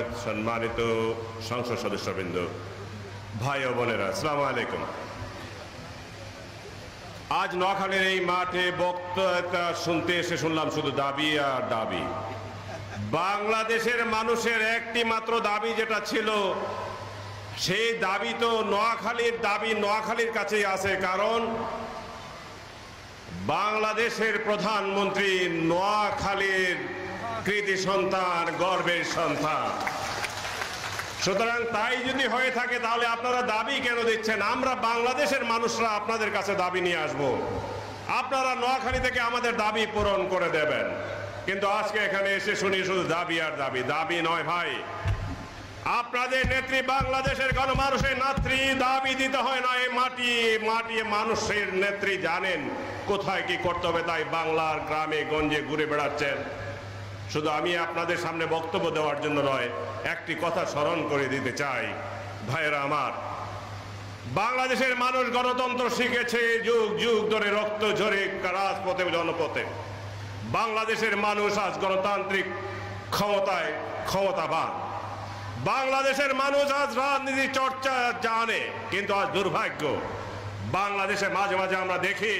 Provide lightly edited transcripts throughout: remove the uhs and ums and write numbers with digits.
সম্মানিত সংসদ সদস্যবৃন্দ, ভাই ও বোনেরা, আসসালামু আলাইকুম। আজ নোয়াখালীর এই মাঠে বক্তব্য শুনতে এসে শুনলাম শুধু দাবি আর দাবি। বাংলাদেশের মানুষের একটি মাত্র দাবি যেটা ছিল, সেই দাবি তো নোয়াখালীর দাবি নোয়াখালীর কাছেই আছে। কারণ বাংলাদেশের প্রধানমন্ত্রী নোয়াখালীর কৃতি সন্তান, গর্বের সন্তান। সুতরাং তাই যদি হয়ে থাকে তাহলে আপনারা দাবি কেন দিচ্ছেন? আমরা বাংলাদেশের মানুষরা আপনাদের কাছে দাবি নিয়ে আসব, আপনারা নোয়াখালী থেকে আমাদের দাবি পূরণ করে দেবেন। কিন্তু আজকে এখানে এসে শুনি শুধু দাবি আর দাবি। দাবি নয় ভাই, আপনাদের নেত্রী বাংলাদেশের গণমানুষের নেত্রী, দাবি দিতে হয় না। এই মাটি মানুষের নেত্রী জানেন কোথায় কি করতে হবে, তাই বাংলার গ্রামে গঞ্জে ঘুরে বেড়াচ্ছেন। শুধু আমি আপনাদের সামনে বক্তব্য দেওয়ার জন্য নয়, একটি কথা স্মরণ করে দিতে চাই। ভাইয়েরা আমার, বাংলাদেশের মানুষ গণতন্ত্র শিখেছে যুগ যুগ ধরে, রক্ত ঝরে রাজপথে জনপথে। বাংলাদেশের মানুষ আজ গণতান্ত্রিক ক্ষমতায় ক্ষমতাবান। বাংলাদেশের মানুষ আজ রাজনীতি চর্চা জানে। কিন্তু আজ দুর্ভাগ্য, বাংলাদেশে মাঝে মাঝে আমরা দেখি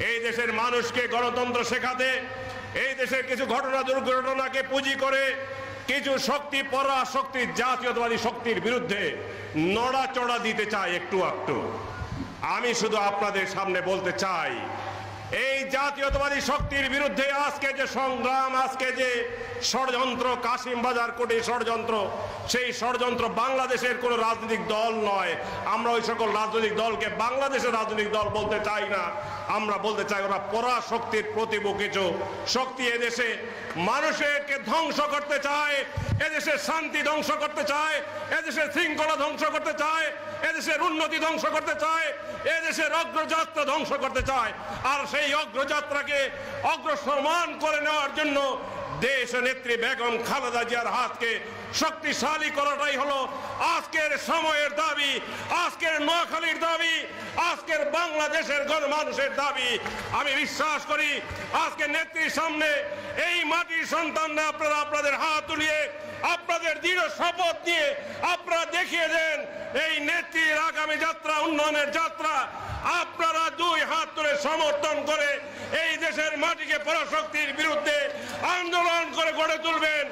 এই দেশের মানুষকে গণতন্ত্র শেখাতে এই দেশের কিছু ঘটনা দুর্ঘটনাকে পুঁজি করে কিছু শক্তি, পরাশক্তি, জাতীয়তাবাদী শক্তির বিরুদ্ধে নড়াচড়া দিতে চায় একটু একটু। আমি শুধু আপনাদের সামনে বলতে চাই, এই জাতীয়তাবাদী শক্তির বিরুদ্ধে আজকে যে সংগ্রাম, আজকে যে ষড়যন্ত্র, কাশিম বাজার কোটি ষড়যন্ত্র, সেই ষড়যন্ত্র বাংলাদেশের কোনো রাজনৈতিক দল নয়। আমরা ওই সকল রাজনৈতিক দলকে বাংলাদেশের রাজনৈতিক দল বলতে চাই না। আমরা বলতে চাই ওরা পরাশক্তির প্রতিভূ কিছু শক্তি। এদেশে মানুষকে ধ্বংস করতে চায়, এদেশের শান্তি ধ্বংস করতে চায়, এদেশের শৃঙ্খলা ধ্বংস করতে চায়, এদেশের উন্নতি ধ্বংস করতে চায়, এদেশের অগ্রযাত্রা ধ্বংস করতে চায়। আর সেই অগ্রযাত্রাকে অগ্রসরমান করে নেওয়ার জন্য দেশ নেত্রী বেগম খালেদা জিয়ার হাতকে শক্তিশালী করাটাই হলো আজকের সময়ের দাবি, আজকের নোয়াখালীর দাবি, আজকের বাংলাদেশের গণমানুষের দাবি। আমি বিশ্বাস করি আজকে নেত্রীর সামনে এই মাটির সন্তানরা আপনারা আপনাদের হাত তুলিয়ে আপনাদের দৃঢ় শপথ নিয়ে আপনারা দেখিয়ে দেন এই নেত্রীর আগামী যাত্রা, উন্নয়নের যাত্রা আপনারা দুই হাত তুলে সমর্থন করে এই দেশের মাটিকে পরাশক্তির বিরুদ্ধে আন্দোলন করে গড়ে তুলবেন।